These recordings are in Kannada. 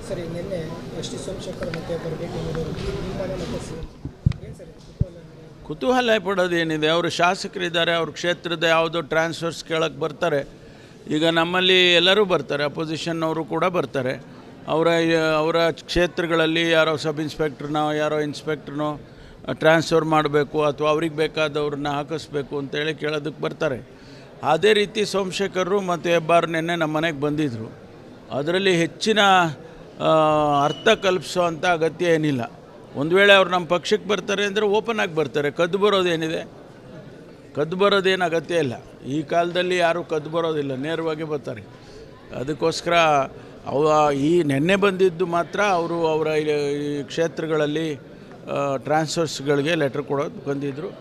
ಸರಿ, ನಿನ್ನೆ ಎಸ್ ಟಿ ಸೋಮಶೇಖರ್ ಮತ್ತೆ ಬರಬೇಕು ನಿಮ್ಮನೆ ಮತ್ತು ಏನು ಸರಿ ಕುತೂಹಲ ಪಡೋದೇನಿದೆ? ಅವರು ಶಾಸಕರಿದ್ದಾರೆ, ಅವ್ರ ಕ್ಷೇತ್ರದ ಯಾವುದೋ ಟ್ರಾನ್ಸ್ಫರ್ಸ್ ಕೇಳಕ್ಕೆ ಬರ್ತಾರೆ. ಈಗ ನಮ್ಮಲ್ಲಿ ಎಲ್ಲರೂ ಬರ್ತಾರೆ, ಅಪೋಸಿಷನ್ನವರು ಕೂಡ ಬರ್ತಾರೆ. ಅವರ ಕ್ಷೇತ್ರಗಳಲ್ಲಿ ಯಾರೋ ಸಬ್ ಇನ್ಸ್ಪೆಕ್ಟ್ರನೋ ಯಾರೋ ಇನ್ಸ್ಪೆಕ್ಟ್ರನೋ ಟ್ರಾನ್ಸ್ಫರ್ ಮಾಡಬೇಕು ಅಥವಾ ಅವ್ರಿಗೆ ಬೇಕಾದವ್ರನ್ನ ಹಾಕಿಸ್ಬೇಕು ಅಂತೇಳಿ ಕೇಳೋದಕ್ಕೆ ಬರ್ತಾರೆ. ಅದೇ ರೀತಿ ಸೋಮಶೇಖರರು ಮತ್ತು ಹೆಬ್ಬಾರ್ ನಿನ್ನೆ ನಮ್ಮ ಮನೆಗೆ ಬಂದಿದ್ದರು. ಅದರಲ್ಲಿ ಹೆಚ್ಚಿನ ಅರ್ಥ ಕಲ್ಪಿಸೋ ಅಂಥ ಅಗತ್ಯ ಏನಿಲ್ಲ. ಒಂದು ವೇಳೆ ಅವ್ರು ನಮ್ಮ ಪಕ್ಷಕ್ಕೆ ಬರ್ತಾರೆ ಅಂದರೆ ಓಪನ್ ಆಗಿ ಬರ್ತಾರೆ. ಕದ್ದು ಬರೋದೇನಿದೆ? ಕದ್ದು ಬರೋದೇನು ಅಗತ್ಯ ಇಲ್ಲ. ಈ ಕಾಲದಲ್ಲಿ ಯಾರೂ ಕದ್ದು ಬರೋದಿಲ್ಲ, ನೇರವಾಗಿ ಬರ್ತಾರೆ. ಅದಕ್ಕೋಸ್ಕರ ಈ ನೆನ್ನೆ ಬಂದಿದ್ದು ಮಾತ್ರ ಅವರು ಅವರ ಈ ಕ್ಷೇತ್ರಗಳಲ್ಲಿ ಟ್ರಾನ್ಸ್ಫರ್ಸ್ಗಳಿಗೆ ಲೆಟ್ರ್ ಕೊಡೋದು ಬಂದಿದ್ದರು.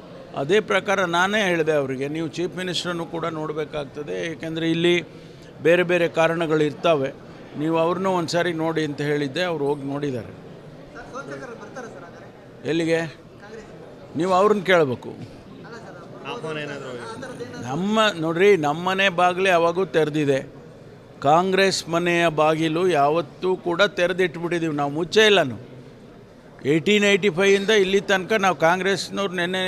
ಅದೇ ಪ್ರಕಾರ ನಾನೇ ಹೇಳಿದೆ ಅವರಿಗೆ, ನೀವು ಚೀಫ್ ಮಿನಿಸ್ಟ್ರನ್ನು ಕೂಡ ನೋಡಬೇಕಾಗ್ತದೆ, ಏಕೆಂದರೆ ಇಲ್ಲಿ ಬೇರೆ ಬೇರೆ ಕಾರಣಗಳಿರ್ತವೆ, ನೀವು ಅವ್ರನ್ನೂ ಒಂದು ಸಾರಿ ನೋಡಿ ಅಂತ ಹೇಳಿದ್ದೆ. ಅವರು ಹೋಗಿ ನೋಡಿದ್ದಾರೆ. ಎಲ್ಲಿಗೆ? ನೀವು ಅವ್ರನ್ನ ಕೇಳಬೇಕು. ನೋಡ್ರಿ, ನಮ್ಮನೆ ಬಾಗಿಲೇ ಯಾವಾಗೂ ತೆರೆದಿದೆ. ಕಾಂಗ್ರೆಸ್ ಮನೆಯ ಬಾಗಿಲು ಯಾವತ್ತೂ ಕೂಡ ತೆರೆದಿಟ್ಬಿಟ್ಟಿದ್ದೀವಿ ನಾವು, ಮುಚ್ಚೇ ಇಲ್ಲ. ನಾವು 1885ಇಂದ ಇಲ್ಲಿ ತನಕ ನಾವು ಕಾಂಗ್ರೆಸ್ನವ್ರು ನೆನ್ನೆ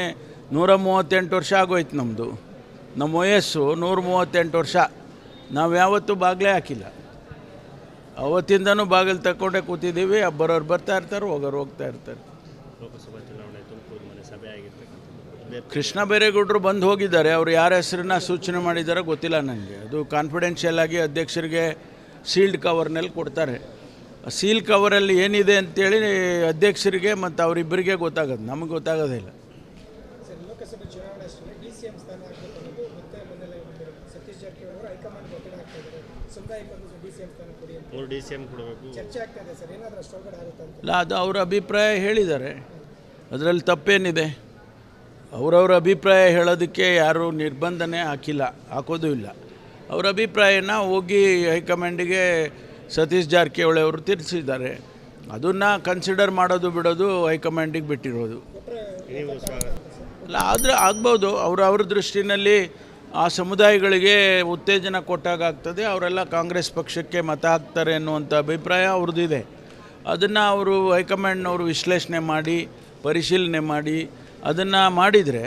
138 ವರ್ಷ ಆಗೋಯ್ತು. ನಮ್ಮ ವಯಸ್ಸು 138 ವರ್ಷ. ನಾವು ಯಾವತ್ತೂ ಬಾಗಿಲೇ ಹಾಕಿಲ್ಲ. ಅವತ್ತಿಂದನೂ ಬಾಗಿಲು ತಗೊಂಡೇ ಕೂತಿದ್ದೀವಿ. ಬರೋರು ಬರ್ತಾ ಇರ್ತಾರೆ, ಹೋಗೋರು ಹೋಗ್ತಾ ಇರ್ತಾರೆ. ಲೋಕಸಭಾ ಚುನಾವಣೆ ತುಮಕೂರು ಮನೆ ಸಭೆ ಆಗಿರ್ತಕ್ಕಂಥದ್ದು ಕೃಷ್ಣ ಬೈರೇಗೌಡರು ಬಂದು ಹೋಗಿದ್ದಾರೆ. ಅವರು ಯಾರ ಹೆಸರನ್ನ ಸೂಚನೆ ಮಾಡಿದ್ದಾರೋ ಗೊತ್ತಿಲ್ಲ ನನಗೆ. ಅದು ಕಾನ್ಫಿಡೆನ್ಷಿಯಲ್ ಆಗಿ ಅಧ್ಯಕ್ಷರಿಗೆ ಸೀಲ್ಡ್ ಕವರ್ನಲ್ಲಿ ಕೊಡ್ತಾರೆ. ಸೀಲ್ ಕವರಲ್ಲಿ ಏನಿದೆ ಅಂತೇಳಿ ಅಧ್ಯಕ್ಷರಿಗೆ ಮತ್ತು ಅವರಿಬ್ಬರಿಗೆ ಗೊತ್ತಾಗೋದು, ನಮಗೆ ಗೊತ್ತಾಗೋದಿಲ್ಲ. ಸರ್, ಲೋಕಸಭೆ ಚುನಾವಣೆ ಅಷ್ಟೇ DCM ಸ್ಥಾನ ಆಗಬೇಕು ಅನ್ನೋದು ಮತ್ತೆ ಮೊದಲೇ ಸತೀಶ್ ಜಾರಕಿಹೊಳಿ ಅವರು ಹೈಕಮಾಂಡ್ ಒತ್ತಡ ಆಗ್ತಾ ಇದ್ದಾರೆ. ಸಮುದಾಯಕ್ಕೊಂದು DCM ಸ್ಥಾನ ಕೊಡಿ ಅಂತ 3 DCM ಕೊಡಬೇಕು ಚರ್ಚೆ ಆಗ್ತಾ ಇದೆ ಸರ್. ಏನಾದರೂ ಅಷ್ಟು ಒಳಗಡೆ ಆಗುತ್ತೆ ಅಂತ? ಇಲ್ಲ, ಅದು ಅವರ ಅಭಿಪ್ರಾಯ ಹೇಳಿದ್ದಾರೆ. ಅದರಲ್ಲಿ ತಪ್ಪೇನಿದೆ? ಅವರವರ ಅಭಿಪ್ರಾಯ ಹೇಳೋದಕ್ಕೆ ಯಾರೂ ನಿರ್ಬಂಧನೆ ಹಾಕೋದು ಇಲ್ಲ. ಅವರ ಅಭಿಪ್ರಾಯನ ಹೋಗಿ ಹೈಕಮಾಂಡಿಗೆ ಸತೀಶ್ ಜಾರಕಿಹೊಳಿ ಅವರು ತಿಳಿಸಿದ್ದಾರೆ. ಅದನ್ನು ಕನ್ಸಿಡರ್ ಮಾಡೋದು ಬಿಡೋದು ಹೈಕಮಾಂಡಿಗೆ ಬಿಟ್ಟಿರೋದು. ಅಲ್ಲ, ಆದರೆ ಆಗ್ಬೋದು. ಅವ್ರ ದೃಷ್ಟಿನಲ್ಲಿ ಆ ಸಮುದಾಯಗಳಿಗೆ ಉತ್ತೇಜನ ಕೊಟ್ಟಾಗ ಆಗ್ತದೆ. ಅವರೆಲ್ಲ ಕಾಂಗ್ರೆಸ್ ಪಕ್ಷಕ್ಕೆ ಮತ ಹಾಕ್ತಾರೆ ಅನ್ನುವಂಥ ಅಭಿಪ್ರಾಯ ಅವ್ರದ್ದಿದೆ. ಅದನ್ನು ಅವರು ಹೈಕಮಾಂಡ್ನವರು ವಿಶ್ಲೇಷಣೆ ಮಾಡಿ ಪರಿಶೀಲನೆ ಮಾಡಿ ಅದನ್ನು ಮಾಡಿದರೆ